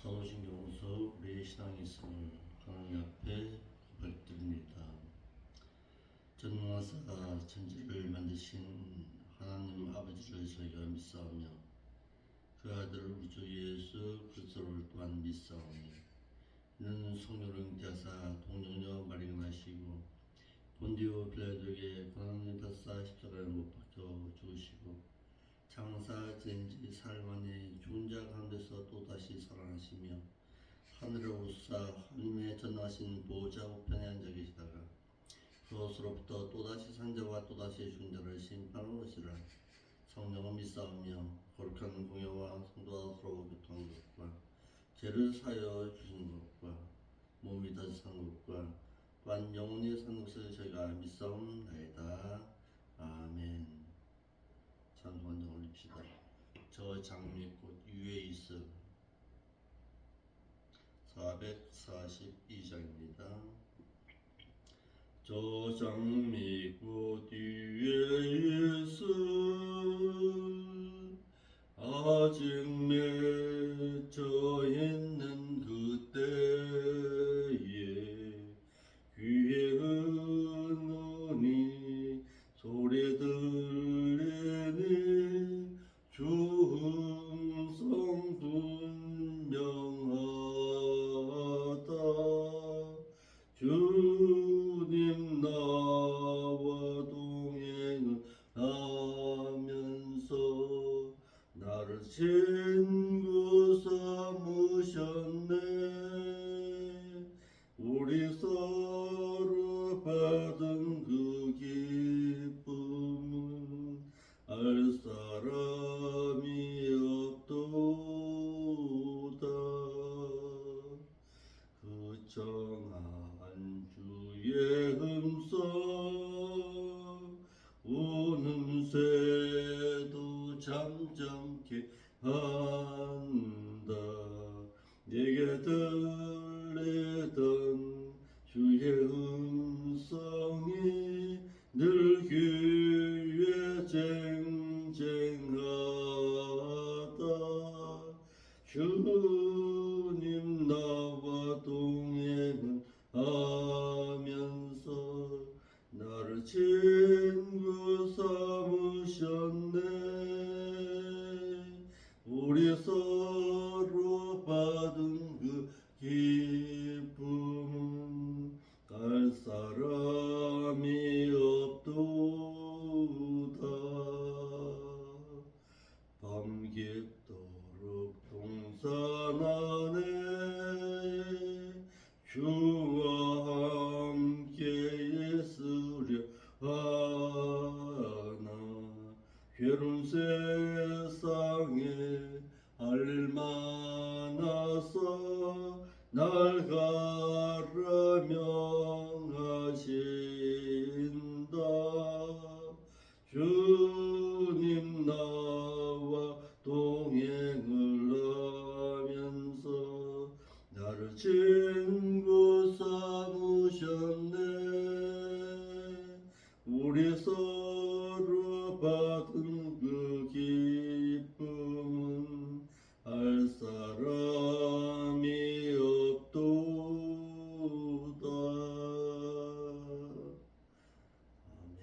사도신경서 우리의 신앙이 있음을 하나님 앞에 고백드립니다. 전능하사 천지를 만드신 하나님 아버지를 저희가 믿사오며 그 아들 우리 주 예수 그리스도를 또한 믿사오니 이는 성령을 잉태하사 동정녀 마리아 나시고 본디오 빌라도에게 고난을 받사 십자가에 못 박혀 죽으시고 장사 지낸 지 사흘 만에 죽은 자 가운데서 또다시 살아나시며 하늘에 오르사 하나님의 전능하신 보호자 우편에 앉아 계시다가 그것으로부터 또다시 산자와 또다시 죽은 자를 심판하러 오시라. 성령을 믿사오며 거룩한 공예와 성도와 서로 교통하는 것과 죄를 사하여 주신 것과 몸이 다시 산 것과 또한 영원히 산 것을 저희가 믿사옵나이다. 아멘. 찬송한 올립시다. 저 장미꽃 위에 있어 442장입니다. 저 장미꽃 위에 있어 아직 맺혀 있는 그때에 귀에 은은히 소리 들리니 주 음성 분명하다. 주님 나와 동행을 하면서 나를 친구 삼으셨네. 우리 서로 받은 그 기쁨은 알 사람이 없도다. 그 정한 주의 음성 우는 새도 잠잠케 한다. 내게 들리던 주의 음성이 늘 귀에 쟁쟁하다. 주님 나와 동행을 하면서 나를 친구 삼으셨네. 우리 서로 받은 그 기쁨은 알 사람이 없도다. 밤 깊도록 동산 안에 주와 함께 있으려 하나. 괴로운 세상에 할 일 많아서 날 가라 명하신다. 주님 나와 동행을 하면서 나를 친구 삼으셨네. 우리 서로 받은 그 기쁨은 알 사람이 없도다. 아멘.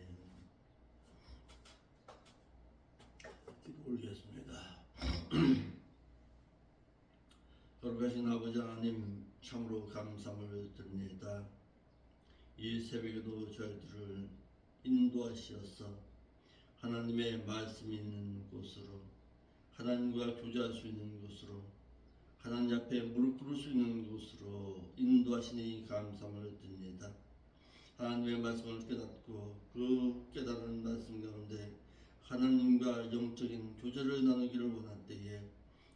기도 올리겠습니다. 거룩하신 아버지 하나님, 참으로 감사함을 드립니다. 이 새벽에도 저희들을 인도하시어서 하나님의 말씀이 있는 곳으로, 하나님과 교제할 수 있는 곳으로, 하나님 앞에 무릎 꿇을 수 있는 곳으로 인도하시니 감사함을 드립니다. 하나님의 말씀을 깨닫고 그 깨달은 말씀 가운데 하나님과 영적인 교제를 나누기를 원할 때에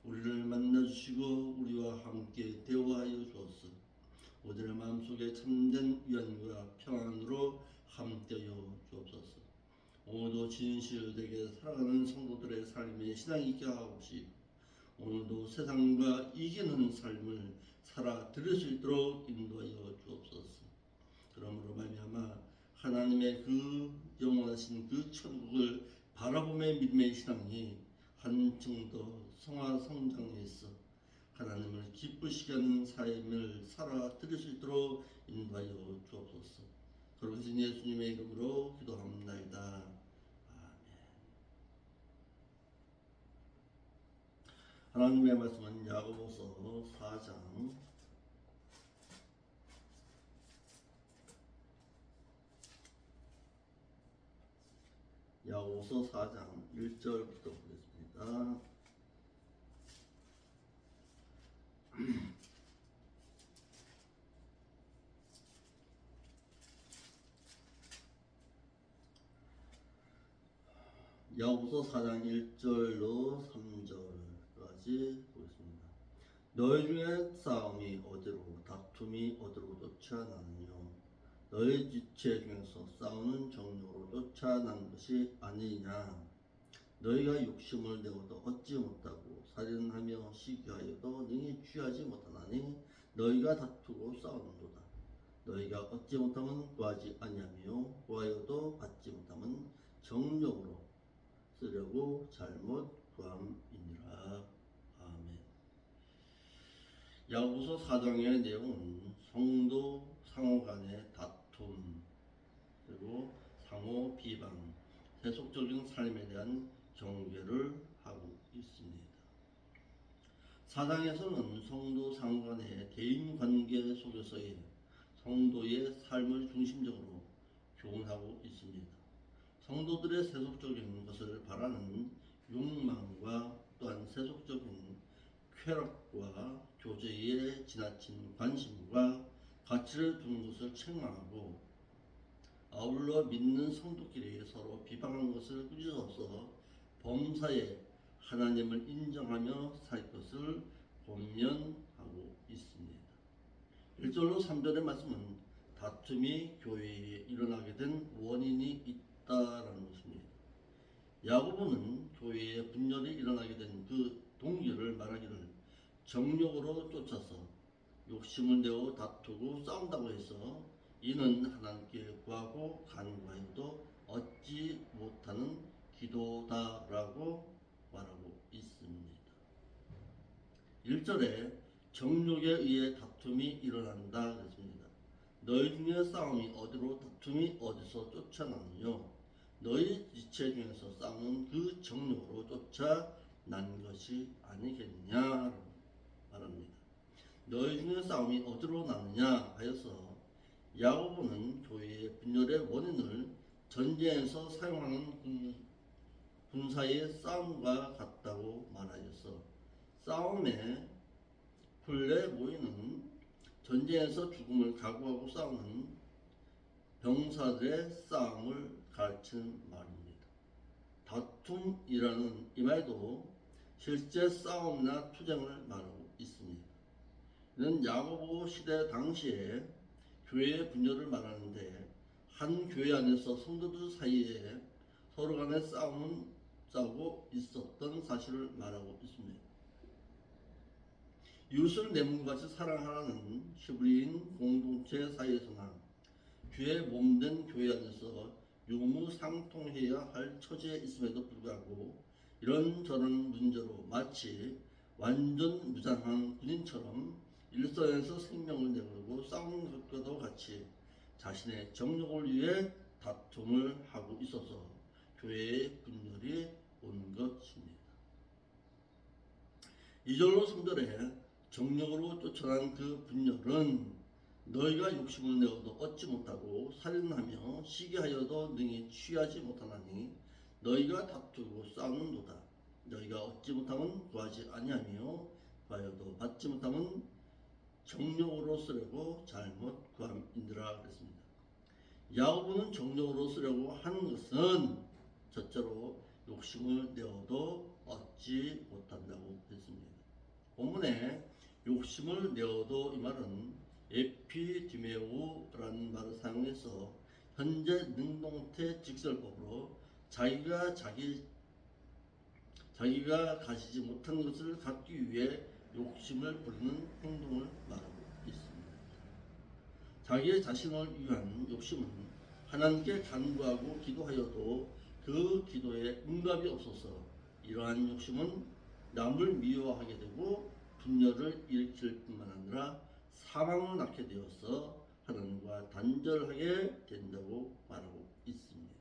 우리를 만나주시고 우리와 함께 대화하여 주옵소서. 우리의 마음속에 참된 위안과 평안으로 함께하여 주옵소서. 오늘도 진실되게 살아가는 성도들의 삶에 신앙이 있게 하옵시고 오늘도 세상과 이기는 삶을 살아 드릴 수 있도록 인도하여 주옵소서. 그러므로 말미암아 하나님의 그 영원하신 그 천국을 바라보며 믿음의 신앙이 한층 더 성화 성장해서 하나님을 기쁘시게 하는 삶을 살아드릴 수 있도록 인도하여 주옵소서. 그러신 예수님의 이름으로 기도합니다. 아멘. 하나님의 말씀은 야고보서 4장 1절부터 보겠습니다. 야고보서 4장 1절로 3절까지 보겠습니다. 너희 중에 싸움이 어디로 다툼이 어디로 쫓아나느뇨? 너희 지체 중에서 싸우는 정욕으로 쫓아난 것이 아니냐? 너희가 욕심을 내어도 얻지 못하고 살인하며 시기하여도 능히 취하지 못하나니 너희가 다투고 싸우는도다. 너희가 얻지 못하면 구하지 아니하며 구하여도 받지 못하면 정욕으로 쓰려고 잘못 구함이니라. 아멘. 야고보서 4장의 내용은 성도 상호 간의 다툼 그리고 상호 비방, 세속적인 삶에 대한 경계를 하고 있습니다. 4장에서는 성도 상호 간의 대인관계 속에서의 성도의 삶을 중심적으로 교훈하고 있습니다. 성도들의 세속적인 것을 바라는 욕망과 또한 세속적인 쾌락과 교제에 지나친 관심과 가치를 두는 것을 책망하고 아울러 믿는 성도끼리 서로 비방하는 것을 꾸짖어서 범사에 하나님을 인정하며 살 것을 권면하고 있습니다. 1절로 3절의 말씀은 다툼이 교회에 일어나게 된 원인이 있다라는 것입니다. 야고보는 교회에 분열이 일어나게 된 그 동기를 말하기를 정욕으로 쫓아서 욕심을 내어 다투고 싸운다고 해서 이는 하나님께 구하고 간구하여도 얻지 못하는 기도다라고 말하고 있습니다. 1절에 정욕에 의해 다툼이 일어난다 그랬습니다. 너희 중에 싸움이 어디로 다툼이 어디서 쫓아나느뇨? 너희 지체 중에서 싸우는 그 정욕으로 쫓아난 것이 아니겠냐 말합니다. 너희 중에 싸움이 어디로 나느냐 하여서 야고보는 교회의 분열의 원인을 전쟁에서 사용하는 군사의 싸움과 같다고 말하여서 싸움의 본래 모이는 전쟁에서 죽음을 각오하고 싸우는 병사들의 싸움을 가르치는 말입니다. 다툼이라는 이 말도 실제 싸움이나 투쟁을 말하고 있습니다. 이는 야고보 시대 당시에 교회의 분열을 말하는데 한 교회 안에서 성도들 사이에 서로 간에 싸우고 있었던 사실을 말하고 있습니다. 이웃을 내 몸같이 사랑하라는 히브리인 공동체 사이에서나 주의 몸된 교회 안에서 유무상통해야 할 처지에 있음에도 불구하고 이런저런 문제로 마치 완전 무장한 군인처럼 일선에서 생명을 내걸고 싸우는 것과도 같이 자신의 정욕을 위해 다툼을 하고 있어서 교회의 분열이 온 것입니다. 2절로 3절에 정욕으로 쫓아난 그 분열은 너희가 욕심을 내어도 얻지 못하고 살인하며 시기하여도 능히 취하지 못하나니 너희가 다투고 싸우는도다. 너희가 얻지 못하면 구하지 아니하며 구하여도 받지 못하면 정욕으로 쓰려고 잘못 구함이니라 그랬습니다. 야고보는 정욕으로 쓰려고 하는 것은 첫째로 욕심을 내어도 얻지 못한다고 했습니다. 본문에 욕심을 내어도 이 말은 에피디메오라는 말을 사용해서 현재 능동태 직설법으로 자기가 가지지 못한 것을 갖기 위해 욕심을 부리는 행동을 말하고 있습니다. 자기의 자신을 위한 욕심은 하나님께 간구하고 기도하여도 그 기도에 응답이 없어서 이러한 욕심은 남을 미워하게 되고 분열을 일으킬 뿐만 아니라 사망을 낳게 되어서 하나님과 단절하게 된다고 말하고 있습니다.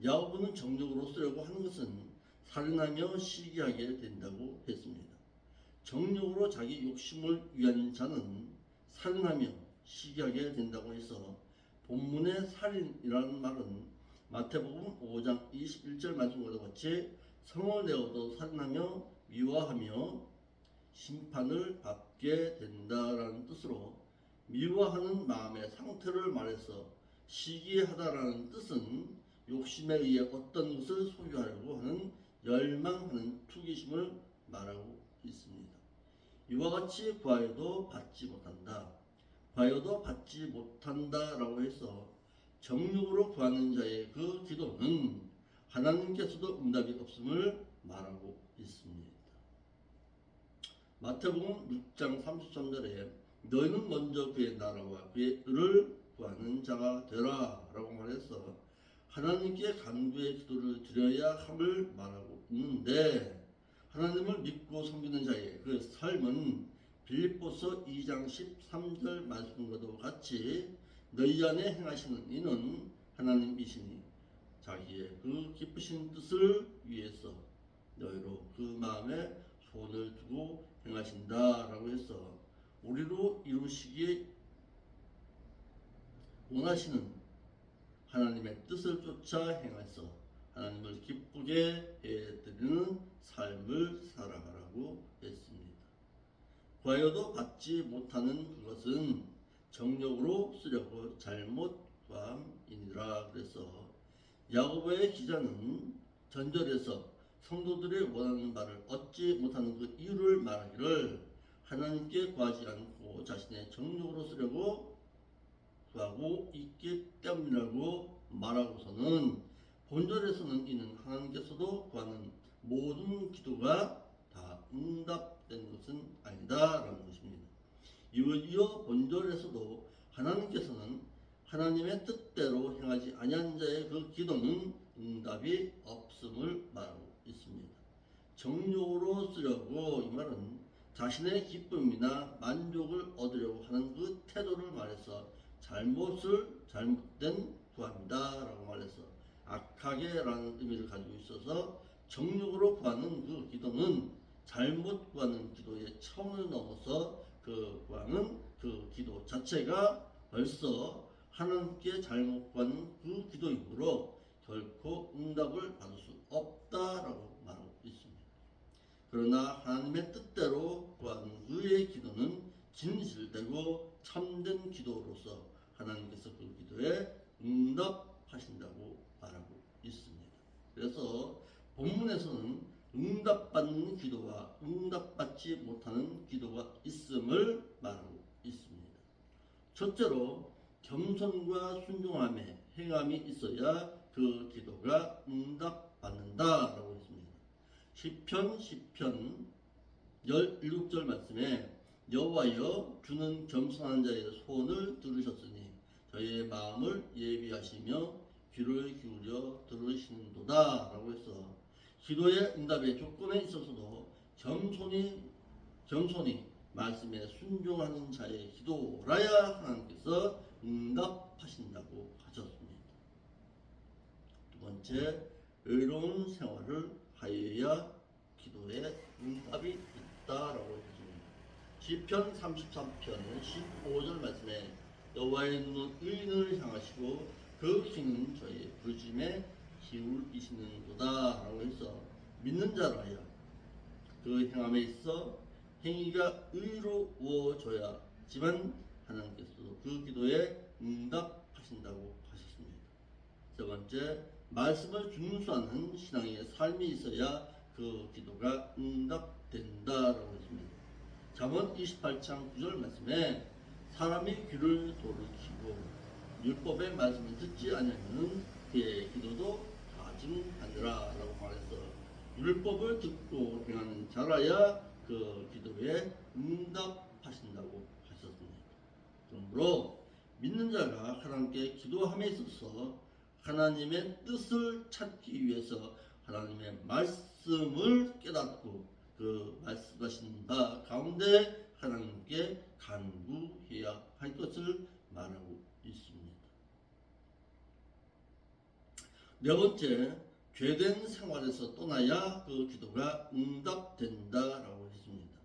야고보는 정욕으로 쓰려고 하는 것은 살인하며 시기하게 된다고 했습니다. 정욕으로 자기 욕심을 위한 자는 살인하며 시기하게 된다고 해서 본문의 살인이라는 말은 마태복음 5장 21절 말씀과 같이 성을 내어도 살인하며 미워하며 심판을 받게 된다라는 뜻으로 미워하는 마음의 상태를 말해서 시기하다라는 뜻은 욕심에 의해 어떤 것을 소유하려고 하는 열망하는 투기심을 말하고 있습니다. 이와 같이 구하여도 받지 못한다. 구하여도 받지 못한다라고 해서 정욕으로 구하는 자의 그 기도는 하나님께서도 응답이 없음을 말하고 있습니다. 마태복음 6장 33절에 너희는 먼저 그의 나라와 그의 의를 구하는 자가 되라 라고 말해서 하나님께 간구의 기도를 드려야 함을 말하고 있는데 하나님을 믿고 섬기는 자의 그 삶은 빌립보서 2장 13절 말씀과도 같이 너희 안에 행하시는 이는 하나님이시니 자기의 그 기쁘신 뜻을 위해서 너희로 그 마음에 손을 두고 행하신다라고 해서 우리로 이루시기 원하시는 하나님의 뜻을 쫓아 행해서 하나님을 기쁘게 해드리는 삶을 살아가라고 했습니다. 구하여도 받지 못하는 그것은 정욕으로 쓰려고 잘못 구함이니라. 그래서 야고보의 기자는 전절에서 성도들이 원하는 바를 얻지 못하는 그 이유를 말하기를 하나님께 구하지 않고 자신의 정욕으로 쓰려고 구하고 있기 때문이라고 말하고서는 본절에서는 이는 하나님께서도 구하는 모든 기도가 다 응답된 것은 아니다라는 것입니다. 이어 본절에서도 하나님께서는 하나님의 뜻대로 행하지 아니한 자의 그 기도는 응답이 없음을 말하고 있습니다. 정욕으로 쓰려고 이 말은 자신의 기쁨이나 만족을 얻으려고 하는 그 태도를 말해서 잘못된 구합니다 라고 말해서 악하게 라는 의미를 가지고 있어서 정욕으로 구하는 그 기도는 잘못 구하는 기도의 차원을 넘어서 그 구하는 그 기도 자체가 벌써 하나님께 잘못 구하는 그 기도이므로 결코 응답을 받을 수 없다라고 말하고 있습니다. 그러나 하나님의 뜻대로 구하는 그의 기도는 진실되고 참된 기도로서 하나님께서 그 기도에 응답하신다고 말하고 있습니다. 그래서 본문에서는 응답받는 기도와 응답받지 못하는 기도가 있음을 말하고 있습니다. 첫째로 겸손과 순종함에 행함이 있어야 그 기도가 응답받는다라고 했습니다. 시편 17절 말씀에 여호와여 주는 겸손한 자의 소원을 들으셨으니 저의 마음을 예비하시며 귀를 기울여 들으시는도다 라고 해서 기도의 응답의 조건에 있어서도 겸손히 말씀에 순종하는 자의 기도라야 하나님께서 응답하신다고 하셨습니다. 두 번째, 의로운 생활을 하여야 기도에 응답이 있다라고 했습니다. 시편 33편 15절 말씀에 여호와의 눈은 의인을 향하시고 그 귀는 저희 부르심에 기울이시는도다 라고 해서 믿는 자라야 그 행함에 있어 행위가 의로워져야지만 하나님께서도 그 기도에 응답하신다고 하셨습니다. 세 번째, 말씀을 준수하는 신앙의 삶이 있어야 그 기도가 응답된다라고 했습니다. 잠언 28장 9절 말씀에 사람이 귀를 돌이키고 율법의 말씀을 듣지 않으면 그의 기도도 가증하니라 라고 말해서 율법을 듣고 행하는 자라야 그 기도에 응답하신다고 하셨습니다. 그러므로 믿는 자가 하나님께 기도함에 있어서 하나님의 뜻을 찾기 위해서 하나님의 말씀을 깨닫고 그 말씀하신 바 가운데 하나님께 간구해야 할 것을 말하고 있습니다. 네 번째, 죄된 생활에서 떠나야 그 기도가 응답된다라고 했습니다.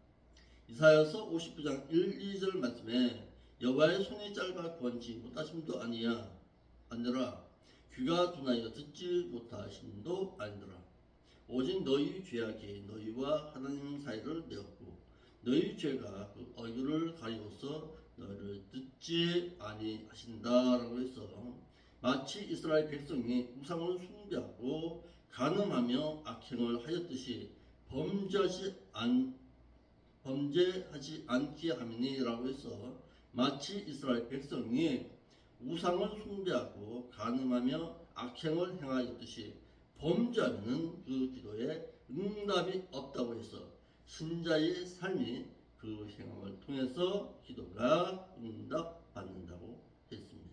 이사야서 59장 1, 2절 말씀에 여호와의 손이 짧아 구원치 못하심도 아니라 귀가 둔하여 듣지 못하심도 아니더라. 오직 너희 죄악이 너희와 하나님 사이를 내었고 너희 죄가 그 얼굴을 가리워서 너희를 듣지 아니하신다라고 해서 마치 이스라엘 백성이 우상을 숭배하고 간음하며 악행을 하였듯이 범죄하지 않게 함이니라고 해서 마치 이스라엘 백성이 우상을 숭배하고 간음하며 악행을 행하였듯이 범죄하는 그 기도에 응답이 없다고 해서 신자의 삶이 그 행함을 통해서 기도가 응답받는다고 했습니다.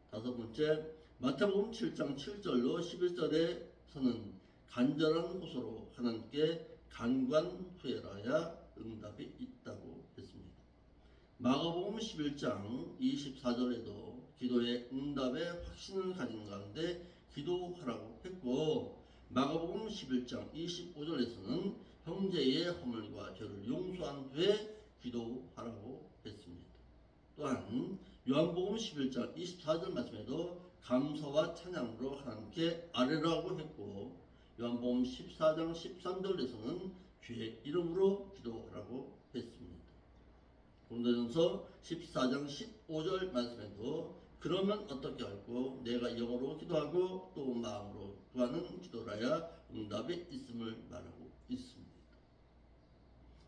다섯 번째, 마태복음 7장 7절로 11절에서는 간절한 호소로 하나님께 간구하여야 응답이 있다고 했습니다. 마가복음 11장 24절에도 기도의 응답의 확신을 가진 가운데 기도하라고 했고 마가복음 11장 25절에서는 형제의 허물과 죄를 용서한 후에 기도하라고 했습니다. 또한 요한복음 11장 24절 말씀에도 감사와 찬양으로 하나님께 아뢰라고 했고 요한복음 14장 13절에서는 주의 이름으로 기도하라고 했습니다. 고린도전서 14장 15절 말씀에도 그러면 어떻게 할꼬 내가 영어로 기도하고 또 마음으로 구하는 기도라야 응답이 있음을 말하고 있습니다.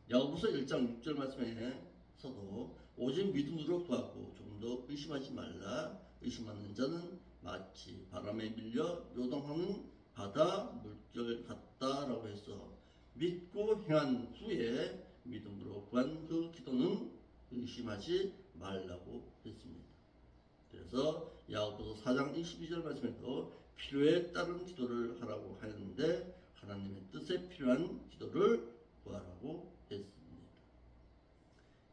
야고보서 1장 6절 말씀에서도 오직 믿음으로 구하고 조금 더 의심하지 말라. 의심하는 자는 마치 바람에 밀려 요동하는 바다 물결 같다라고 해서 믿고 행한 후에 믿음으로 구한 그 기도는 의심하지 말라고 했습니다. 그래서 야고보서 4장 22절 말씀에도 필요에 따른 기도를 하라고 하였는데 하나님의 뜻에 필요한 기도를 구하라고 했습니다.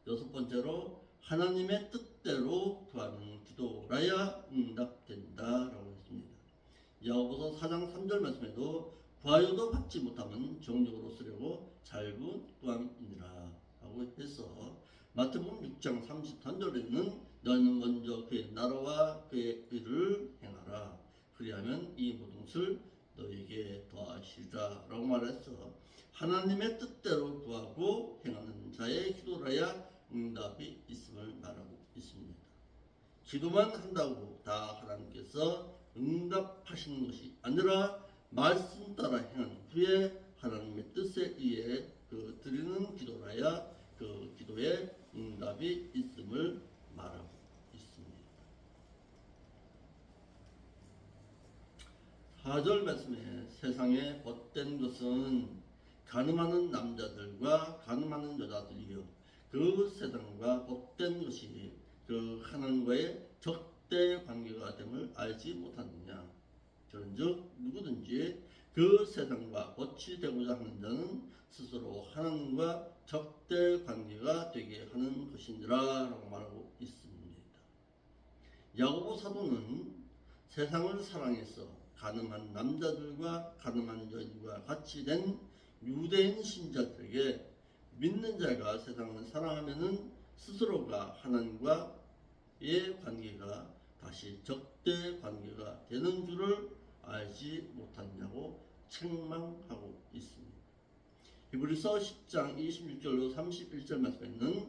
여섯 번째로 하나님의 뜻대로 구하는 기도라야 응답된다라고 했습니다. 야고보서 4장 3절 말씀에도 구하여도 받지 못하면 정욕으로 쓰려고 잘구함이니라 라고 해서 마태복음 6장 33절에는 너희는 먼저 그의 나라와 그의 의를 행하라 그리하면 이 모든 것을 너에게 더하시리라 라고 말해서 하나님의 뜻대로 구하고 행하는 자의 기도라야 응답이 있음을 말하고 있습니다. 기도만 한다고 다 하나님께서 응답하시는 것이 아니라 말씀 따라 행한 후에 하나님의 뜻에 의해 그 드리는 기도라야 그 기도에 응답이 있음을 말하고 있습니다. 4절 말씀에 세상에 헛된 것은 간음하는 남자들과 간음하는 여자들이요 그 세상과 헛된 것이 그 하나님과의 적대 관계가 됨을 알지 못하느냐. 그런즉 누구든지 그 세상과 같이 되고자 하는 자는 스스로 하나님과 적대 관계가 되게 하는 것이니라 라고 말하고 있습니다. 야고보 사도는 세상을 사랑해서 간음한 남자들과 간음한 여인과 같이 된 유대인 신자들에게 믿는 자가 세상을 사랑하면은 스스로가 하나님과의 관계가 다시 적대 관계가 되는 줄을 알지 못하냐고 책망하고 있습니다. 히브리서 10장 26절로 31절 말씀에는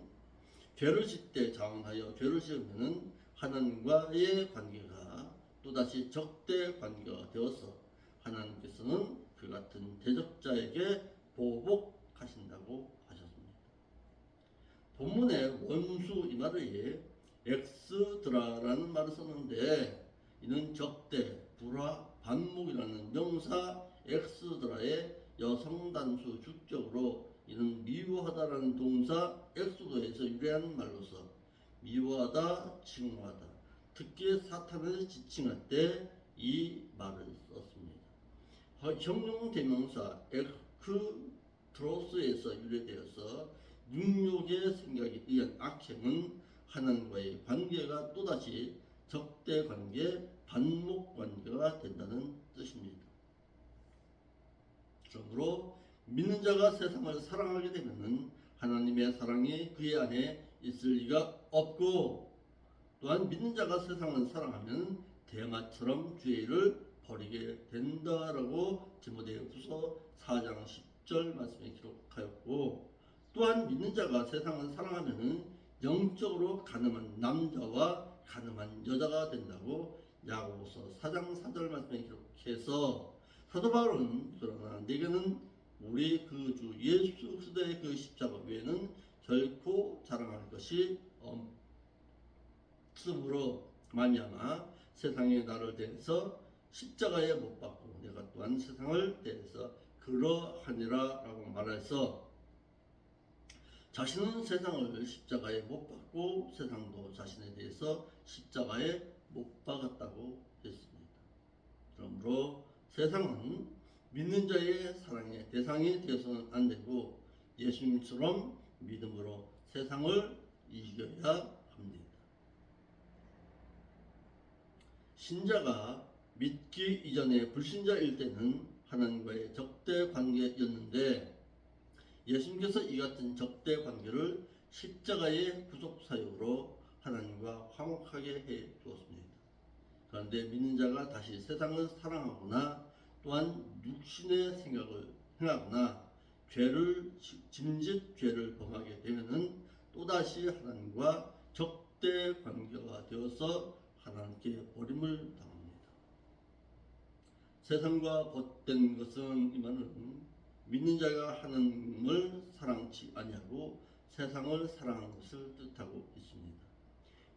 죄를 짓되 자원하여 죄를 지으면은 하나님과의 관계가 또다시 적대 관계가 되어서 하나님께서는 그 같은 대적자에게 보복하신다고 하셨습니다. 본문의 원수 이 말을 엑스드라라는 말을 썼는데 이는 적대, 불화, 반목이라는 명사 엑스드라의 여성 단수 주격으로 이는 미워하다라는 동사 엑소도에서 유래한 말로서 미워하다, 칭호하다, 특히 사탄을 지칭할 때 이 말을 썼습니다. 형용 대명사 트로스에서 유래되어서 육욕의 생각에 의한 악행은 하나님과의 관계가 또다시 적대 관계, 반목 관계가 된다는 뜻입니다. 그러므로 믿는 자가 세상을 사랑하게 되면 하나님의 사랑이 그의 안에 있을 리가 없고, 또한 믿는 자가 세상을 사랑하면 대마처럼 주의 일을 버리게 된다라고 디모데후서 4장 10절 말씀에 기록하였고, 또한 믿는 자가 세상을 사랑하면 영적으로 가늠한 남자와 가늠한 여자가 된다고 야고보서 4장 4절 말씀에 기록해서, 사도 바울은 그러나 내게는 우리 그 주 예수 그리스도의 그 십자가 외에는 결코 자랑할 것이 없으므로 말미암아 세상의 나를 대해서 십자가에 못 박고 내가 또한 세상을 대해서 그러하니라 라고 말해서, 자신은 세상을 십자가에 못 박고 세상도 자신에 대해서 십자가에 못 박았다고 했습니다. 그러므로 세상은 믿는 자의 사랑의 대상이 되어서는 안 되고 예수님처럼 믿음으로 세상을 이겨야 합니다. 신자가 믿기 이전에 불신자일 때는 하나님과의 적대 관계였는데, 예수님께서 이 같은 적대 관계를 십자가의 구속 사역으로 하나님과 화목하게 해 주었습니다. 그런데 믿는 자가 다시 세상을 사랑하거나 또한 육신의 생각을 행하거나 죄를 짐짓 죄를 범하게 되면은 또다시 하나님과 적대 관계가 되어서 하나님께 버림을 당합니다. 세상과 벗된 것은 이만은 믿는 자가 하나님을 사랑치 아니하고 세상을 사랑하는 것을 뜻하고 있습니다.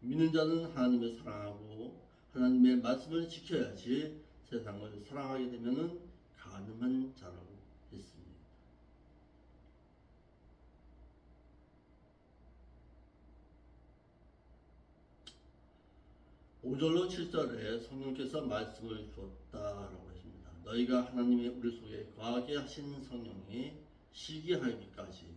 믿는 자는 하나님을 사랑하고 하나님의 말씀을 지켜야지 세상을 사랑하게 되면은 가늠한 자라고 했습니다. (5절로) (7절에) 성령께서 말씀을 주었다라고 했습니다. 너희가 하나님의 우리 속에 거하게 하신 성령이 시기하기까지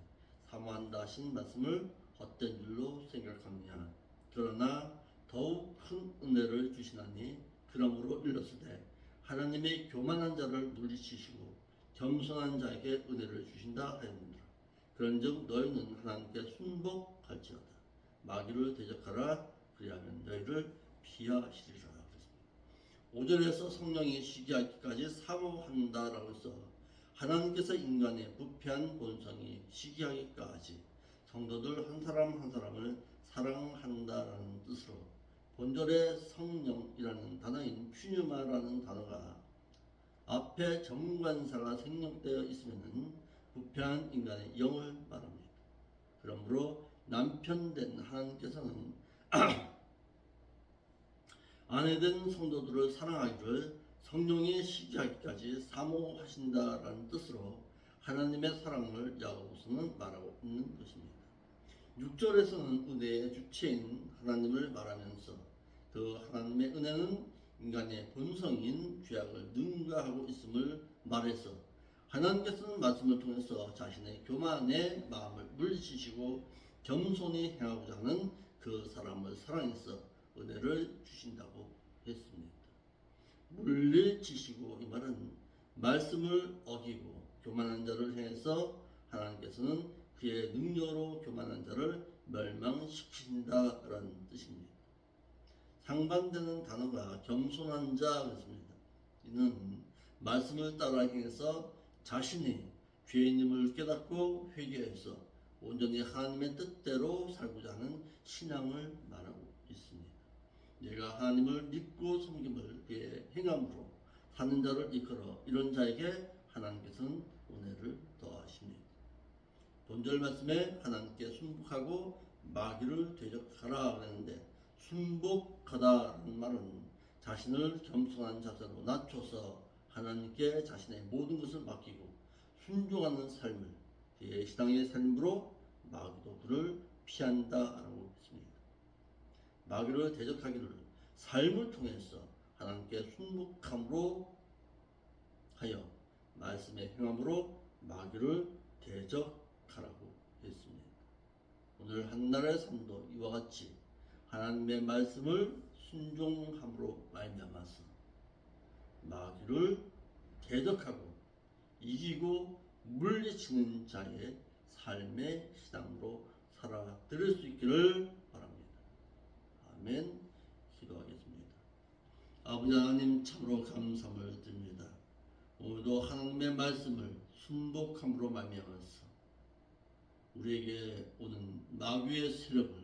사모한다 하신 말씀을 헛된 줄로 생각하느냐. 그러나 더욱 큰 은혜를 주시나니 그러므로 일렀으되 하나님의 교만한 자를 물리치시고 겸손한 자에게 은혜를 주신다 하였느니라. 그런즉 너희는 하나님께 순복할지어다. 마귀를 대적하라. 그리하면 너희를 피하시리라. 5절에서 성령이 시기하기까지 사모한다라고 해서 하나님께서 인간의 부패한 본성이 시기하기까지 성도들 한 사람 한 사람을 사랑한다라는 뜻으로 본절의 성령이라는 단어인 퓨뉴마라는 단어가 앞에 정관사가 생략되어 있으면 부패한 인간의 영을 말합니다. 그러므로 남편된 하나님께서는 아내된 성도들을 사랑하기를 성령이 시기하기까지 사모하신다라는 뜻으로 하나님의 사랑을 야고보서는 말하고 있는 것입니다. 6절에서는 은혜의 주체인 하나님을 말하면서 그 하나님의 은혜는 인간의 본성인 죄악을 능가하고 있음을 말해서 하나님께서는 말씀을 통해서 자신의 교만의 마음을 물리치시고 겸손히 행하고자 하는 그 사람을 사랑해서 은혜를 주신다고 했습니다. 물리치시고 이 말은 말씀을 어기고 교만한 자를 향해서 하나님께서는 그의 능력으로 교만한 자를 멸망시킨다라는 뜻입니다. 상반되는 단어가 겸손한 자였습니다. 이는 말씀을 따라 행해서 자신이 죄인임을 깨닫고 회개해서 온전히 하나님의 뜻대로 살고자 하는 신앙을 말하고 있습니다. 내가 하나님을 믿고 섬김을 그의 행함으로 사는 자를 이끌어 이런 자에게 하나님께서는 은혜를 더하십니다. 본절 말씀에 하나님께 순복하고 마귀를 대적하라 그랬는데, 순복하다는 말은 자신을 겸손한 자세로 낮춰서 하나님께 자신의 모든 것을 맡기고 순종하는 삶을 그의 신앙의 삶으로 마귀도 그를 피한다라고 했습니다. 마귀를 대적하기를 삶을 통해서 하나님께 순복함으로 하여 말씀의 행함으로 마귀를 대적하라고 했습니다. 오늘 한나라의 삶도 이와 같이 하나님의 말씀을 순종함으로 말미암아서 마귀를 대적하고 이기고 물리치는 자의 삶의 신앙으로 살아들을 수 있기를 바랍니다. 아멘. 기도하겠습니다. 아버지 하나님 참으로 감사함을 드립니다. 오늘도 하나님의 말씀을 순복함으로 말미암아서 우리에게 오는 마귀의 세력을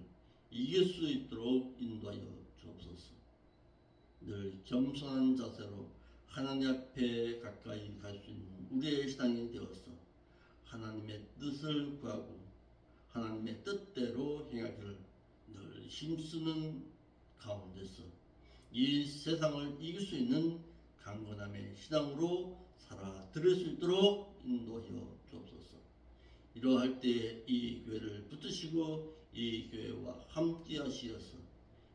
이길 수 있도록 인도하여 주옵소서. 늘 겸손한 자세로 하나님 앞에 가까이 갈 수 있는 우리의 신앙이 되어서 하나님의 뜻을 구하고 하나님의 뜻대로 행하기를 늘 힘쓰는 가운데서 이 세상을 이길 수 있는 강건함의 신앙으로 살아들을 수 있도록 인도하여 주옵소서. 이러할 때 이 교회를 붙드시고 이 교회와 함께 하시어서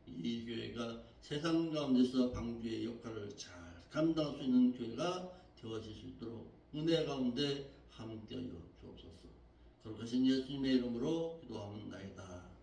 이 교회가 세상 가운데서 방주의 역할을 잘 감당할 수 있는 교회가 되어질 수 있도록 은혜 가운데 함께하여 주옵소서. 거룩하신 예수님의 이름으로 기도하옵나이다.